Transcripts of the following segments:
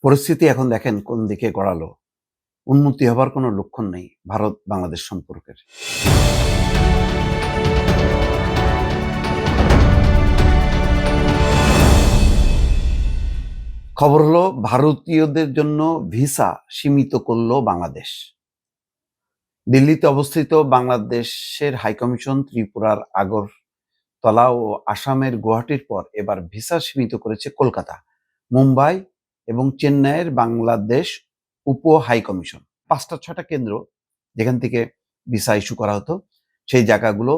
পরিস্থিতি এখন দেখেন কোন দিকে গড়ালো। উন্নতি হবার কোনো লক্ষণ নেই ভারত বাংলাদেশ সম্পর্কের। খবর হলো ভারতীয়দের জন্য ভিসা সীমিত করলো বাংলাদেশ। দিল্লিতে অবস্থিত বাংলাদেশের হাইকমিশন ত্রিপুরার আগরতলা ও আসামের গুয়াহাটির পর এবার ভিসা সীমিত করেছে কলকাতা, মুম্বাই এবং চেন্নাইয়ের বাংলাদেশ উপ হাইকমিশন। ৫টা-৬টা কেন্দ্র যেখান থেকে ভিসা ইস্যু করা হতো সেই জায়গাগুলো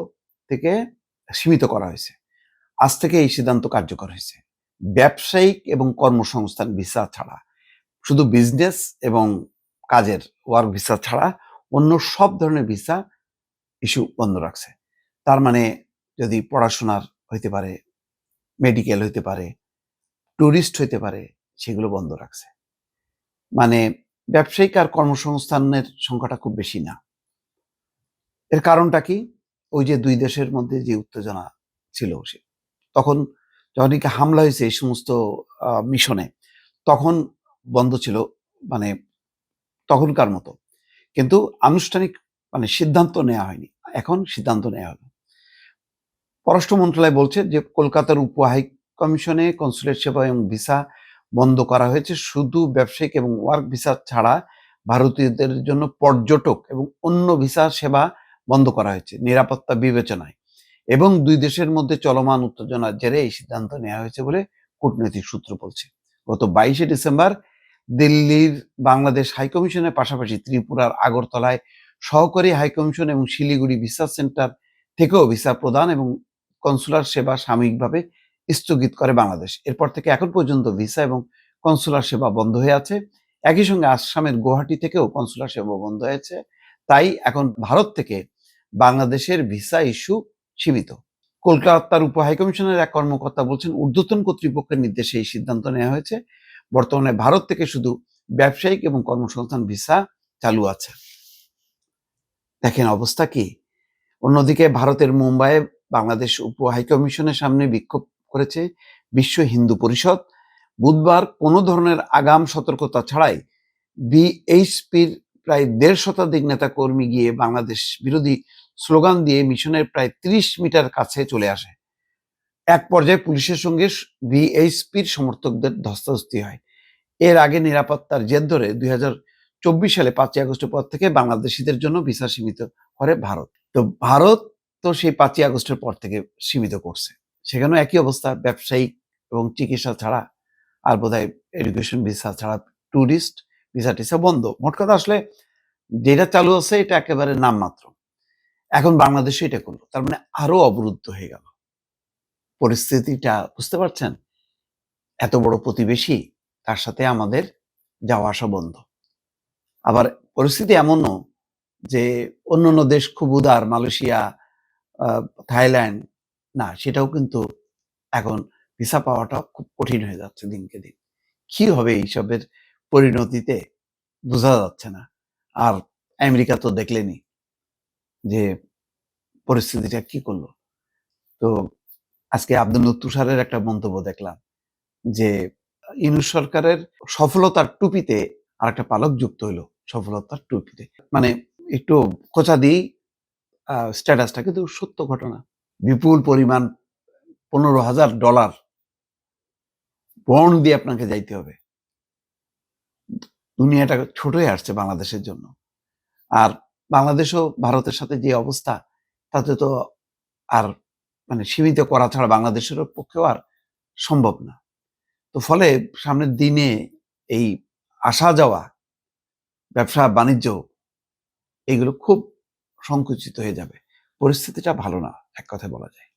থেকে সীমিত করা হয়েছে। আজ থেকে এই সিদ্ধান্ত কার্যকর হয়েছে। ব্যবসায়িক এবং কর্মসংস্থান ভিসা ছাড়া, শুধু বিজনেস এবং কাজের ওয়ার্ক ভিসা ছাড়া অন্য সব ধরনের ভিসা ইস্যু বন্ধ রাখছে। তার মানে যদি পড়াশোনার হইতে পারে, মেডিকেল হইতে পারে, ট্যুরিস্ট হইতে পারে, সেগুলো বন্ধ রাখছে। মানে ব্যবসায়িক আর কর্মসংস্থানের সংখ্যাটা খুব বেশি না। এর কারণটা কি? ওই যে দুই দেশের মধ্যে যে উত্তেজনা ছিল, তখন যখন হামলা হয়েছে এই সমস্ত মিশনে, তখন বন্ধ ছিল, মানে তখনকার মতো। কিন্তু আনুষ্ঠানিক সিদ্ধান্ত নেওয়া হয়নি। এখন সিদ্ধান্ত নেওয়া হলো। পররাষ্ট্র মন্ত্রণালয় বলছে যে কলকাতার উপ হাই কমিশনে কনসুলেট সেবা এবং ভিসা বন্ধ করা হয়েছে। শুধু ব্যবসায়িক এবং ওয়ার্ক ভিসা ছাড়া ভারতীয়দের জন্য পর্যটক এবং অন্য ভিসা সেবা বন্ধ করা হয়েছে নিরাপত্তা বিবেচনায়, এবং দুই দেশের মধ্যে চলমান উত্তেজনার জেরে এই সিদ্ধান্ত নেওয়া হয়েছে বলে কূটনৈতিক সূত্র বলছে। গত 22শে ডিসেম্বর দিল্লির বাংলাদেশ হাইকমিশনের পাশাপাশি ত্রিপুরার আগরতলায় সহকারী হাইকমিশন এবং শিলিগুড়ি ভিসা সেন্টার থেকেও ভিসা প্রদান এবং কনসুলার সেবা সাময়িকভাবে স্থগিত করে বাংলাদেশ। এরপর থেকে এখন পর্যন্ত ভিসা এবং কনসুলার সেবা বন্ধ হয়ে আছে। একই সঙ্গে আসামের গুয়াহাটি থেকেও কনসুলার সেবা বন্ধ হয়েছে। তাই এখন ভারত থেকে বাংলাদেশের ভিসা ইস্যু সীমিত। কলকাতার উপ হাইকমিশনের এক কর্মকর্তা বলছেন, ঊর্ধ্বতন কর্তৃপক্ষের নির্দেশে এই সিদ্ধান্ত নেওয়া হয়েছে। বর্তমানে ভারত থেকে শুধু ব্যবসায়িক এবং কর্মসংস্থান ভিসা চালু আছে। দেখেন অবস্থা কি। অন্যদিকে ভারতের মুম্বাইয়ে বাংলাদেশ উপ হাইকমিশনের সামনে বিক্ষোভ করেছে বিশ্ব হিন্দু পরিষদ। বুধবার কোনো ধরনের আগাম সতর্কতা ছাড়াই বিএইচপির প্রায় ১.৫ শতাধিক নেতা কর্মী গিয়ে বাংলাদেশ বিরোধী স্লোগান দিয়ে মিশনের প্রায় ৩০ মিটার কাছে চলে আসে। এক পর্যায়ে পুলিশের সঙ্গে বিএইচপির সমর্থকদের ধস্তাধস্তি হয়। এর আগে নিরাপত্তার জের ধরে ২০২৪ সালে ৫ই আগস্টের পর থেকে বাংলাদেশিদের জন্য ভিসা সীমিত করে ভারত। তো ভারত তো সেই ৫ই আগস্টের পর থেকে সীমিত করছে। সেখানেও একই অবস্থা, ব্যবসায়িক এবং চিকিৎসা ছাড়া, আর বোধহয় এডুকেশন ভিসা ছাড়া ট্যুরিস্ট ভিসা টিসা বন্ধ। মোট কথা আসলে যেটা চালু আছে এটা একেবারে নামমাত্র। এখন বাংলাদেশে এটা করলো, তার মানে আরো অবরুদ্ধ হয়ে গেল পরিস্থিতিটা। বুঝতে পারছেন? এত বড় প্রতিবেশী, তার সাথে আমাদের যাওয়া আসা বন্ধ। আবার পরিস্থিতি এমনও যে অন্যান্য দেশ খুব উদার, মালয়েশিয়া, থাইল্যান্ড, না সেটাও কিন্তু এখন ভিসা পাওয়াটা খুব কঠিন হয়ে যাচ্ছে দিনকে দিন। কি হবে এইসবের পরিণতিতে বোঝা যাচ্ছে না। আর আমেরিকা তো দেখলেনই যে পরিস্থিতিটা কি করলো। তো আজকে আব্দুল তুষারের একটা মন্তব্য দেখলাম যে ইউনূস সরকারের সফলতার টুপিতে আর একটা পালক যুক্ত হইলো, সফলতার টুপিতে। মানে একটু খোঁচা দিই স্ট্যাটাসটা, কিন্তু সত্য ঘটনা। বিপুল পরিমাণ $১৫,০০০ বন্ড দিয়ে আপনাকে যাইতে হবে। দুনিয়াটা ছোট হয়ে আসছে বাংলাদেশের জন্য। আর বাংলাদেশও ভারতের সাথে যে অবস্থা, তাতে তো আর সীমিত করা ছাড়া বাংলাদেশের পক্ষেও আর সম্ভব না। তো ফলে সামনের দিনে এই আসা যাওয়া, ব্যবসা বাণিজ্য, এগুলো খুব সংকুচিত হয়ে যাবে। পরিস্থিতিটা ভালো না, এক কথায় বলা যায়।